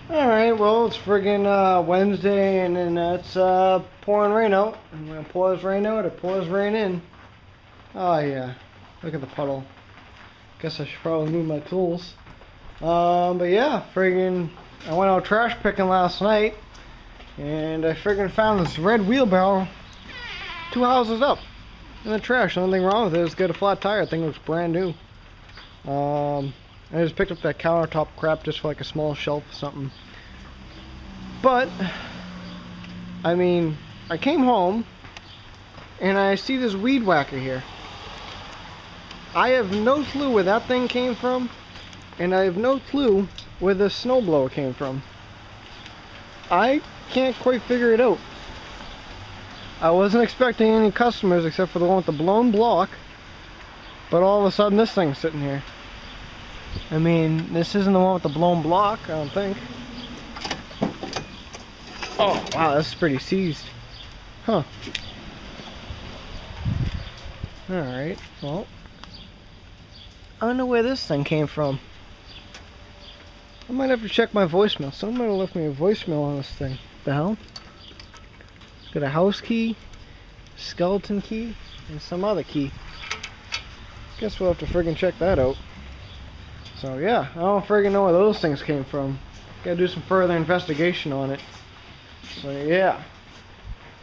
Alright, well, it's friggin' Wednesday, and then it's pouring rain out. I'm gonna pour this rain out, it pours rain in. Oh, yeah. Look at the puddle. Guess I should probably move my tools. But yeah, friggin', I went out trash picking last night, and I friggin' found this red wheelbarrow 2 houses up in the trash. Nothing wrong with it. It's got a flat tire. I think it looks brand new. I just picked up that countertop crap just for like a small shelf or something. But, I mean, I came home and I see this weed whacker here. I have no clue where that thing came from, and I have no clue where the snowblower came from. I can't quite figure it out. I wasn't expecting any customers except for the one with the blown block, but all of a sudden this thing's sitting here. I mean, this isn't the one with the blown block, I don't think. Oh, wow, this is pretty seized. Huh. Alright, well, I don't know where this thing came from. I might have to check my voicemail. Someone might have left me a voicemail on this thing. What the hell? It's got a house key, skeleton key, and some other key. Guess we'll have to friggin' check that out. So yeah, I don't friggin' know where those things came from. Gotta do some further investigation on it. So yeah.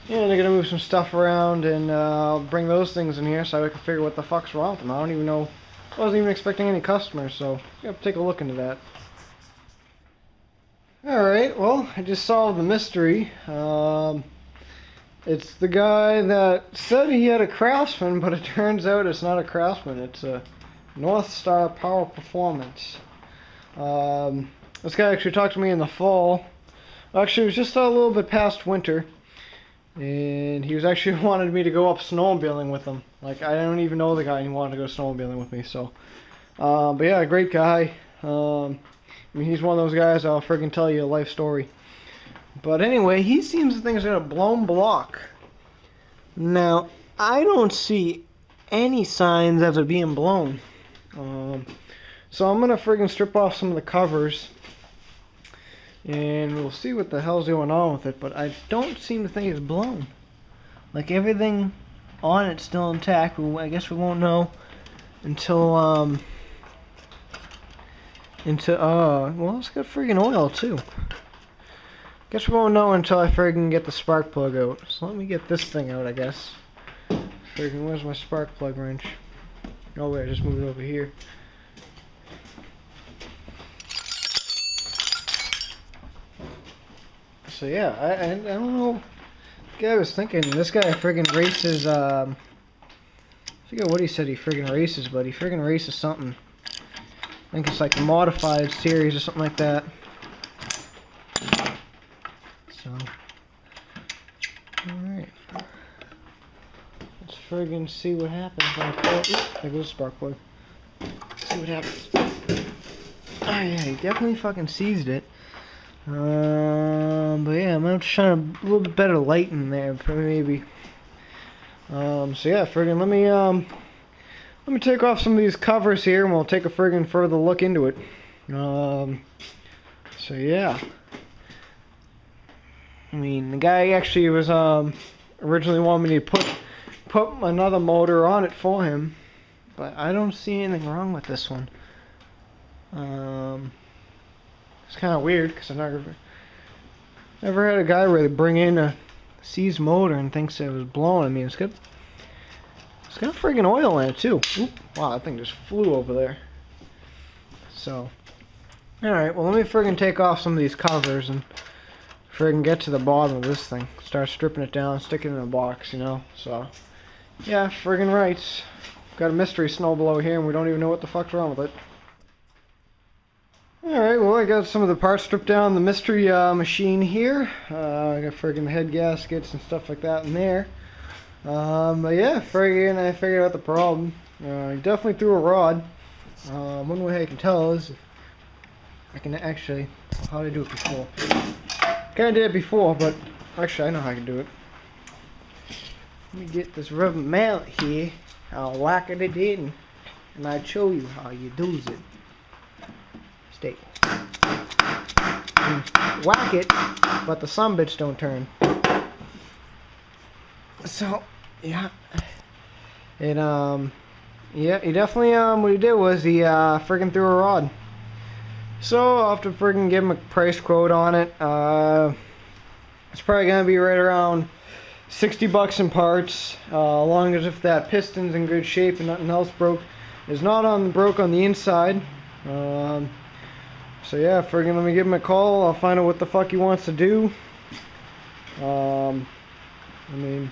Yeah, they're gonna move some stuff around and bring those things in here so I can figure what the fuck's wrong with them. I don't even know. I wasn't even expecting any customers, so I have to take a look into that. Alright, well, I just solved the mystery. It's the guy that said he had a Craftsman, but it turns out it's not a Craftsman. It's a North Star Power Performance. This guy actually talked to me in the fall. Actually, it was just a little bit past winter, and he was actually wanted me to go up snowmobiling with him. Like, I don't even know the guy, and he wanted to go snowmobiling with me. So, but yeah, great guy. I mean, he's one of those guys that'll friggin' tell you a life story. But anyway, he seems to think it's got a blown block. Now, I don't see any signs of it being blown. So I'm gonna friggin' strip off some of the covers, and we'll see what the hell's going on with it. But I don't seem to think it's blown. Like, everything on it's still intact. I guess we won't know until well, it's got friggin' oil too. Guess we won't know until I friggin' get the spark plug out. So let me get this thing out, I guess. Friggin', where's my spark plug wrench? Oh wait, I just moved it over here. So yeah, I don't know. The guy was thinking, this guy friggin' races, I forget what he said he friggin' races, but he friggin' races something. I think it's like a modified series or something like that. So, alright. Let's friggin' see what happens when I pull it. Oop, there goes the spark plug. See what happens. Oh yeah, he definitely fucking seized it. But yeah, I'm gonna have to shine a little bit better light in there, maybe. So yeah, friggin' let me take off some of these covers here, and we'll take a friggin' further look into it. So yeah. I mean, the guy actually was originally wanted me to put another motor on it for him, but I don't see anything wrong with this one. It's kind of weird because I never had a guy really bring in a seized motor and thinks it was blown. I mean, it's got friggin' oil in it too. Oop, wow, that thing just flew over there. So, alright, well, let me friggin' take off some of these covers and friggin' get to the bottom of this thing. Start stripping it down, stick it in a box, you know. So, yeah, friggin' right. Got a mystery snowblower here, and we don't even know what the fuck's wrong with it. Alright, well, I got some of the parts stripped down the mystery machine here. I got friggin' head gaskets and stuff like that in there. But yeah, friggin' I figured out the problem. I definitely threw a rod. One way I can tell is if I can actually, how did I do it before? Kinda did it before, but actually I know how I can do it. Let me get this rubber mallet here. I'll whack it in, and I'll show you how you do it. Stay. can whack it, but the sumbitch don't turn. So, yeah. It, yeah, he definitely, what he did was he, friggin' threw a rod. So, I'll have to friggin' give him a price quote on it. It's probably gonna be right around 60 bucks in parts, as long as if that piston's in good shape and nothing else broke. It's not broke on the inside. So yeah, friggin' let me give him a call. I'll find out what the fuck he wants to do. I mean,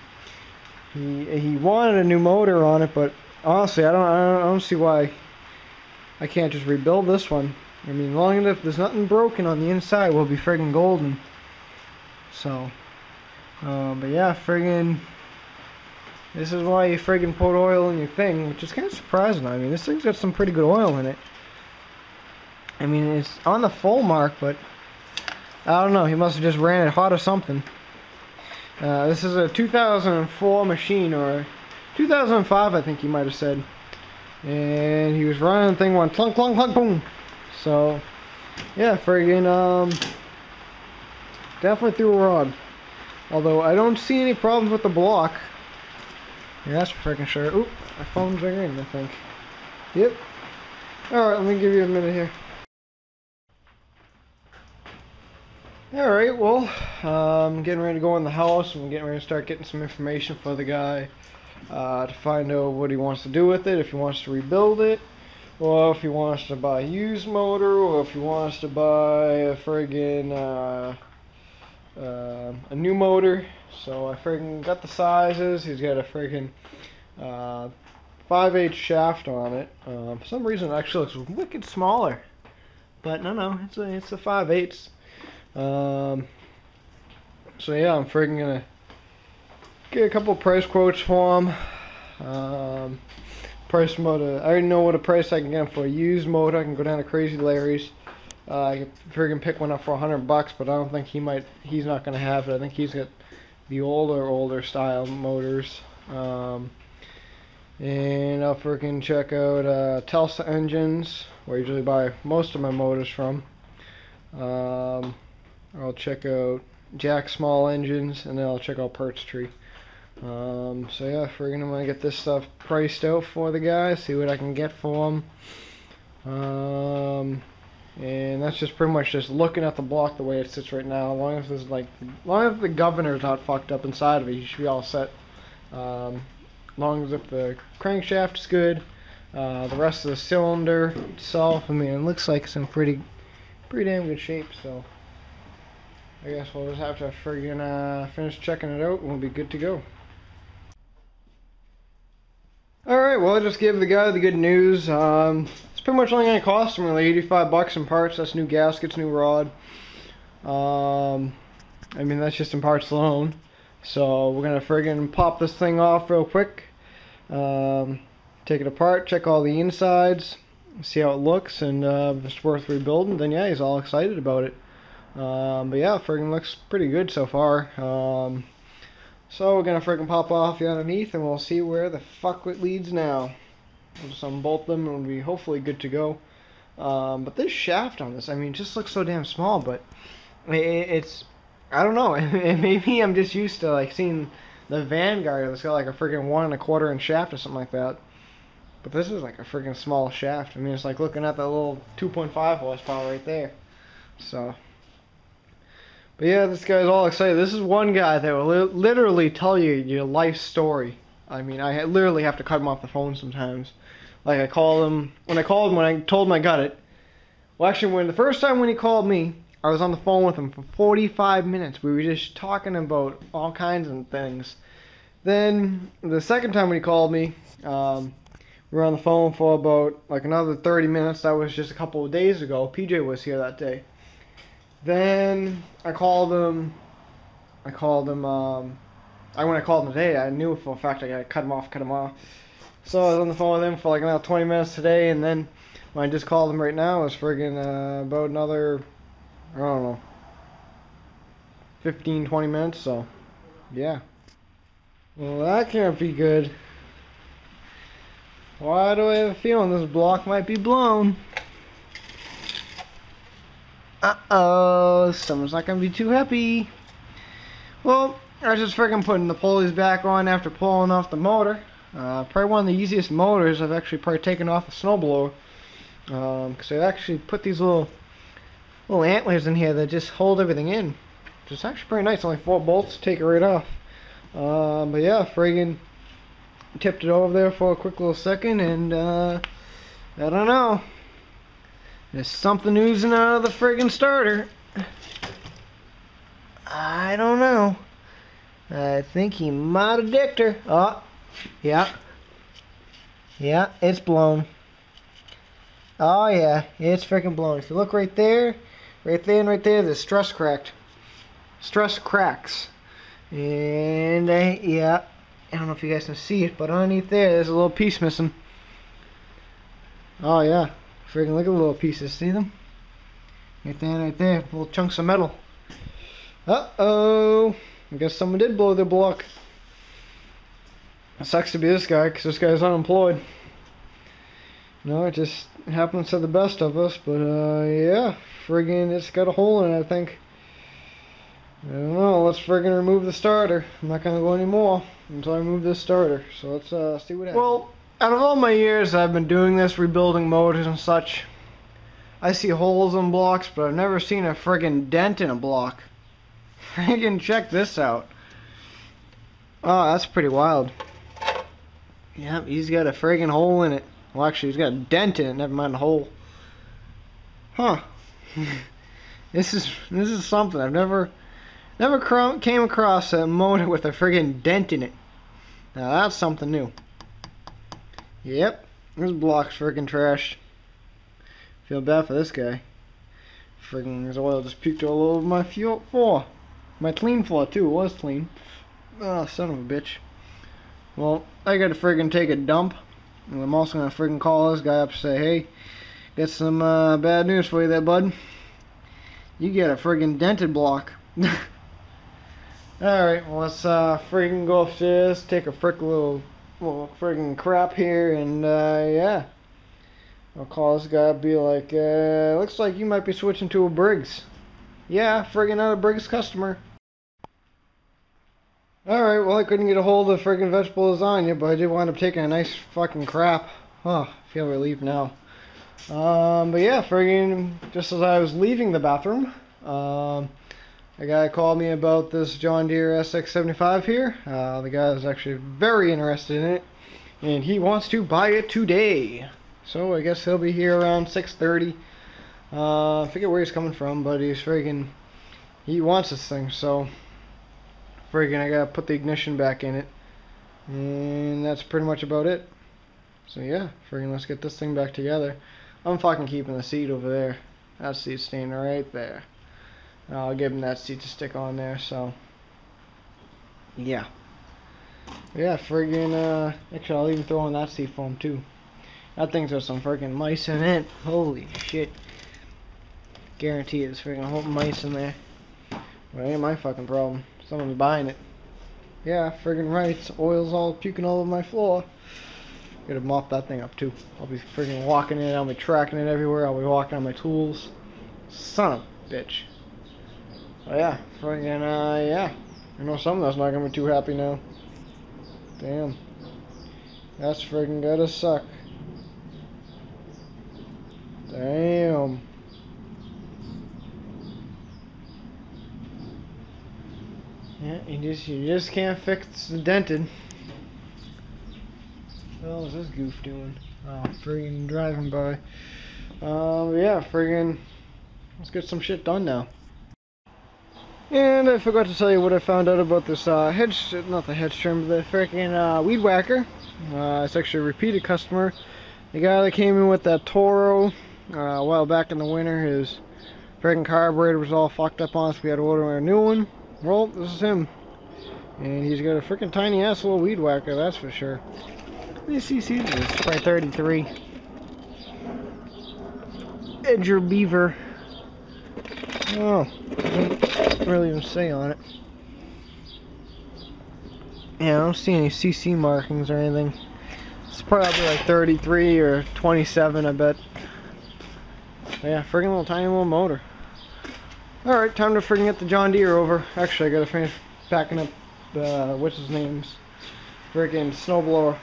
he wanted a new motor on it, but honestly, I don't see why I can't just rebuild this one. I mean, long enough there's nothing broken on the inside, we'll be friggin' golden. So, but yeah, friggin', this is why you friggin' put oil in your thing, which is kind of surprising. I mean, this thing's got some pretty good oil in it. I mean, it's on the full mark, but I don't know. He must have just ran it hot or something. This is a 2004 machine, or 2005, I think he might have said. And he was running the thing, went clunk, clunk, clunk, boom. So, yeah, friggin', definitely threw a rod. Although I don't see any problems with the block. Yeah, that's for freaking sure. Oop, my phone's ringing, I think. Yep. Alright, let me give you a minute here. Alright, well, I'm getting ready to go in the house. I'm getting ready to start getting some information for the guy to find out what he wants to do with it, if he wants to rebuild it, or if he wants to buy a used motor, or if he wants to buy a friggin' a new motor. So I friggin' got the sizes. He's got a friggin' 5/8 shaft on it. For some reason it actually looks wicked smaller, but no, it's a 5/8. So yeah, I'm friggin' gonna get a couple price quotes for him. Price motor. I already know what a price I can get him for a used motor. I can go down to Crazy Larry's. I can friggin' pick one up for $100, but I don't think he's not gonna have it. I think he's got the older style motors. And I'll friggin' check out Telsa Engines, where I usually buy most of my motors from. I'll check out Jack Small Engines, and then I'll check out Perch Tree. So yeah, friggin' I'm gonna get this stuff priced out for the guy, see what I can get for him. And that's just pretty much just looking at the block the way it sits right now. As long as there's as long as the governor's not fucked up inside of it, you should be all set. As long as if the crankshaft is good, the rest of the cylinder itself, I mean, it looks like it's in pretty damn good shape. So I guess we'll just have to friggin' finish checking it out, and we'll be good to go. Alright, well, I just gave the guy the good news. It's pretty much only going to cost him really 85 bucks in parts. That's new gaskets, new rod. I mean, that's just in parts alone. So we're going to friggin' pop this thing off real quick. Take it apart, check all the insides, see how it looks, and if it's worth rebuilding, then yeah, he's all excited about it. But yeah, friggin' looks pretty good so far. So we're gonna friggin' pop off the underneath, and we'll see where the fuck it leads now. We'll just unbolt them, and we'll be hopefully good to go. But this shaft on this, I mean, it just looks so damn small, but it's, I don't know, maybe I'm just used to seeing the Vanguard that's got a friggin' 1 1/4 inch shaft or something like that. But this is a friggin' small shaft. I mean, it's like looking at that little 2.5 horsepower right there. So, but yeah, this guy's all excited. This is one guy that will literally tell you your life story. I mean, I literally have to cut him off the phone sometimes. When I told him I got it. Well, actually, the first time when he called me, I was on the phone with him for 45 minutes. We were just talking about all kinds of things. Then, the second time when he called me, we were on the phone for about another 30 minutes. That was just a couple of days ago. PJ was here that day. Then I called him. When I called him today, I knew for a fact I gotta cut him off. So I was on the phone with him for another 20 minutes today, and then when I just called him right now, it was friggin' about another, I don't know, 15, 20 minutes. So yeah. Well, that can't be good. Why do I have a feeling this block might be blown? Uh-oh, someone's not gonna be too happy. Well, I was just freaking putting the pulleys back on after pulling off the motor. Probably one of the easiest motors I've actually probably taken off a snowblower. Because I actually put these little antlers in here that just hold everything in. Which is actually pretty nice, only 4 bolts, take it right off. But yeah, friggin' tipped it over there for a quick little second, and I don't know. There's something oozing out of the friggin' starter. I don't know. I think he might have dicked her. Oh, yeah. Yeah, it's blown. Oh yeah, it's freaking blown. If you look right there, and right there, the stress cracks. And yeah, I don't know if you guys can see it, but underneath there's a little piece missing. Oh yeah, freaking look at the little pieces. See them? Right there, little chunks of metal. Uh-oh, I guess someone did blow their block. It sucks to be this guy, because this guy's unemployed. No, it just happens to the best of us, but yeah, friggin' it's got a hole in it, I think. I don't know, let's friggin' remove the starter. I'm not gonna go anymore until I remove this starter, so let's see what happens. Well, out of all my years I've been doing this, rebuilding motors and such, I see holes in blocks, but I've never seen a friggin' dent in a block. Friggin' check this out. Oh, that's pretty wild. Yep, he's got a friggin' hole in it. Well, actually, he's got a dent in it, never mind a hole. Huh. This is something. I've never came across a motor with a friggin' dent in it. Now, that's something new. Yep, this block's friggin' trashed. Feel bad for this guy. Friggin' his oil just puked all over my floor. My clean floor, too. It was clean. Oh, son of a bitch. Well, I gotta friggin' take a dump. And I'm also gonna friggin' call this guy up and say, hey, got some bad news for you there, bud. You get a friggin' dented block. Alright, well, let's friggin' go upstairs, take a little friggin' crap here, and yeah. I'll call this guy up, be like, looks like you might be switching to a Briggs. Yeah, friggin' not a Briggs customer. Alright, well, I couldn't get a hold of friggin' vegetable lasagna, but I did wind up taking a nice fucking crap. Oh, I feel relieved now. But yeah, friggin', just as I was leaving the bathroom, a guy called me about this John Deere SX75 here. The guy was actually very interested in it, and he wants to buy it today. So I guess he'll be here around 6:30. I forget where he's coming from, but he wants this thing, so friggin' I gotta put the ignition back in it, and that's pretty much about it. So yeah, friggin' let's get this thing back together. I'm fucking keeping the seat over there. That seat's staying right there. I'll give him that seat to stick on there, so yeah. Yeah, friggin' actually I'll even throw on that seat for him too. That thing's got some friggin' mice in it. Holy shit. Guarantee there's friggin' whole mice in there. Well, it ain't my fucking problem. Someone's buying it. Yeah, friggin' right. Oil's all puking all over my floor. Gotta mop that thing up too. I'll be friggin' walking it. I'll be tracking it everywhere. I'll be walking on my tools. Son of a bitch. Oh yeah, friggin' yeah. I know some of that's not gonna be too happy now. Damn. That's friggin' gotta suck. Damn. Yeah, you just can't fix the dented. What the hell is this goof doing? Oh, friggin' driving by. Yeah, friggin' let's get some shit done now. And I forgot to tell you what I found out about this not the hedge trim, but the frickin' weed whacker. It's actually a repeated customer. The guy that came in with that Toro a while back in the winter, his frickin' carburetor was all fucked up on us. We had to order a new one. Well, this is him. And he's got a frickin' tiny ass little weed whacker, that's for sure. This is probably 33. Edger Beaver. Oh, doesn't really even say on it. Yeah, I don't see any CC markings or anything. It's probably like 33 or 27, I bet. But yeah, friggin' little tiny little motor. Alright, time to freaking get the John Deere over. Actually, I gotta finish packing up, what's his name's freaking snowblower.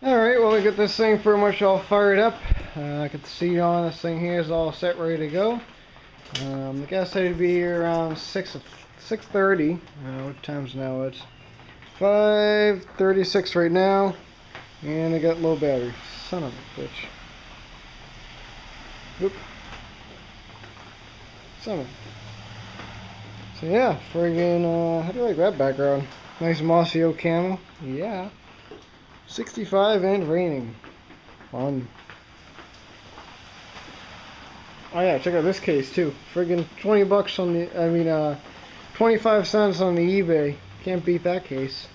Alright, well, we got this thing pretty much all fired up. I got the seat on. This thing here is all set, ready to go. The gas said it'd be around 6:30. What time's now? It's 5:36 right now. And I got low battery. Son of a bitch. Oop. Son of a... So yeah, friggin', how do you like that background? Nice mossy oak camo. Yeah. 65 and raining. Fun. Oh yeah, check out this case too. Friggin' 20 bucks on the, 25 cents on the eBay. Can't beat that case.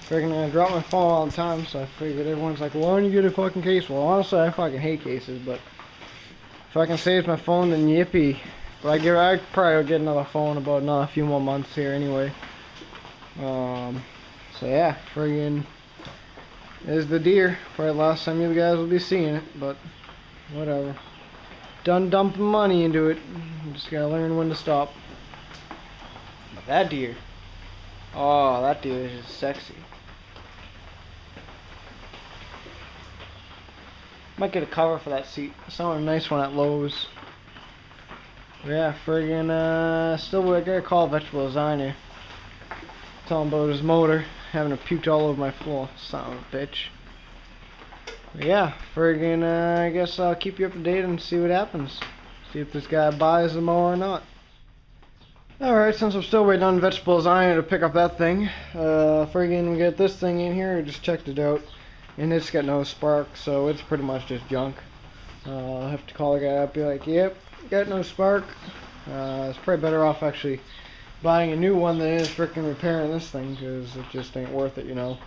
Friggin' I drop my phone all the time, so I figured everyone's like, well, why don't you get a fucking case? Well, honestly, I fucking hate cases, but if I can save my phone, then yippee. But I probably will get another phone about a few more months here anyway. So yeah, friggin' there's the Deere. Probably the last time you guys will be seeing it, but whatever. Done dumping money into it. Just gotta learn when to stop. But that Deere. Oh, that Deere is just sexy. Might get a cover for that seat. I saw a nice one at Lowe's. Yeah, friggin' still I gotta call vegetable designer. Tell him about his motor. Having it puked all over my floor. Son of a bitch. But yeah, friggin' I guess I'll keep you up to date and see what happens. See if this guy buys the mower or not. Alright, since I'm still waiting on vegetable designer to pick up that thing, friggin' we get this thing in here. I just checked it out. And it's got no spark, so it's pretty much just junk. I'll have to call the guy up, be like, yep, got no spark. It's probably better off actually buying a new one than it is freaking repairing this thing, because it just ain't worth it, you know.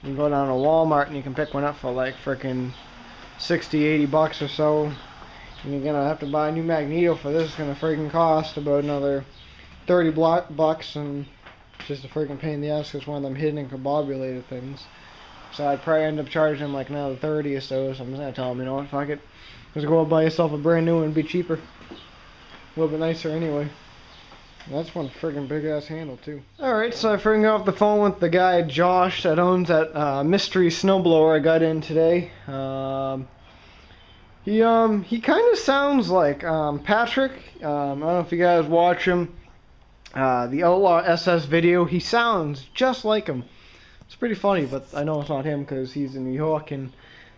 You can go down to Walmart and you can pick one up for like freaking 60, 80 bucks or so. And you're gonna have to buy a new magneto for this. It's gonna freaking cost about another 30 bucks, and it's just a freaking pain in the ass because it's one of them hidden and combobulated things. So I'd probably end up charging him like another 30 or so. So I'm just gonna tell him, you know what, fuck it. Just go out buy yourself a brand new one and be cheaper. A little bit nicer anyway. That's one friggin' big ass handle too. Alright, so I friggin' got off the phone with the guy Josh that owns that mystery snowblower I got in today. He kind of sounds like Patrick. I don't know if you guys watch him. The Outlaw SS video. He sounds just like him. It's pretty funny, but I know it's not him because he's in New York and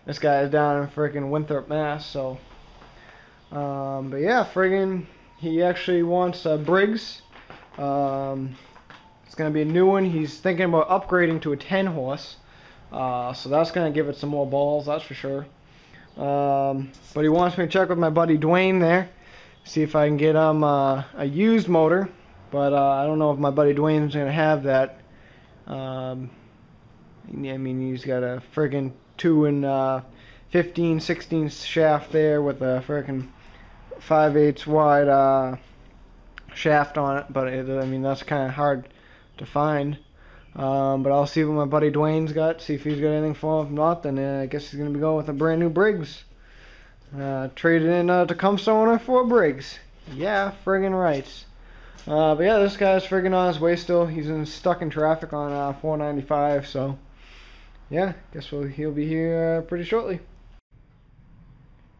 this guy is down in friggin' Winthrop, Mass. So, but yeah, friggin'. He actually wants Briggs. It's going to be a new one. He's thinking about upgrading to a 10 horse. So that's going to give it some more balls, that's for sure. But he wants me to check with my buddy Dwayne there. See if I can get him a used motor. But I don't know if my buddy Dwayne's going to have that. I mean, he's got a friggin' 2 and 15, 16 shaft there with a friggin' 5/8 wide shaft on it, but I mean that's kind of hard to find. But I'll see what my buddy Dwayne's got, see if he's got anything for him. If not, then I guess he's gonna be going with a brand new Briggs. Traded in Tecumseh owner for Briggs. Yeah, friggin' right. But yeah, this guy's friggin' on his way still. He's stuck in traffic on 495, so yeah, guess he'll be here pretty shortly.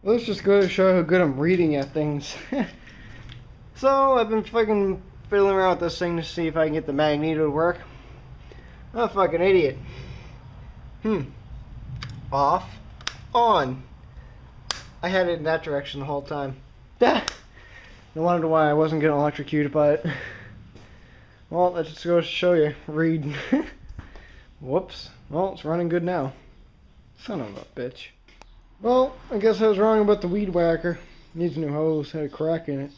Let's just go to show how good I'm reading at things. So, I've been fucking fiddling around with this thing to see if I can get the magneto to work. I'm a fucking idiot. Off. On. I had it in that direction the whole time. No wonder why I wasn't getting electrocuted by it. Well, let's just go show you. Read. Whoops. Well, it's running good now. Son of a bitch. Well, I guess I was wrong about the weed whacker. Needs a new hose, had a crack in it.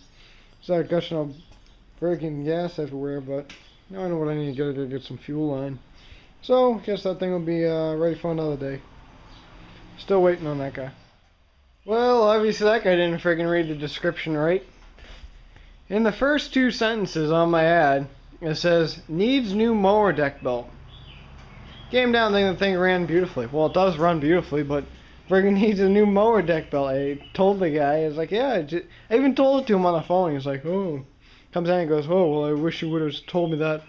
Started gushing all freaking gas everywhere, but now I know what I need to get some fuel line. So, I guess that thing will be ready for another day. Still waiting on that guy. Well, obviously that guy didn't freaking read the description right. In the first 2 sentences on my ad, it says, needs new mower deck belt. Came down, the thing ran beautifully. Well, it does run beautifully, but friggin' needs a new mower deck belt. I told the guy, I was like, yeah, I even told it to him on the phone. He was like, oh. Comes in and goes, oh, well, I wish you would have told me that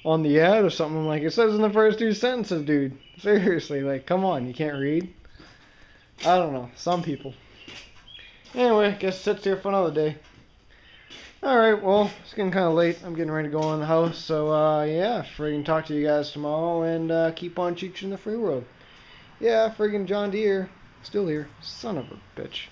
on the ad or something. I'm like, it says in the first 2 sentences, dude. Seriously, like, come on, you can't read? I don't know, some people. Anyway, guess it sits here for another day. Alright, well, it's getting kind of late. I'm getting ready to go in the house. So, yeah, friggin' talk to you guys tomorrow and keep on cheeching the free world. Yeah, friggin' John Deere. Still here. Son of a bitch.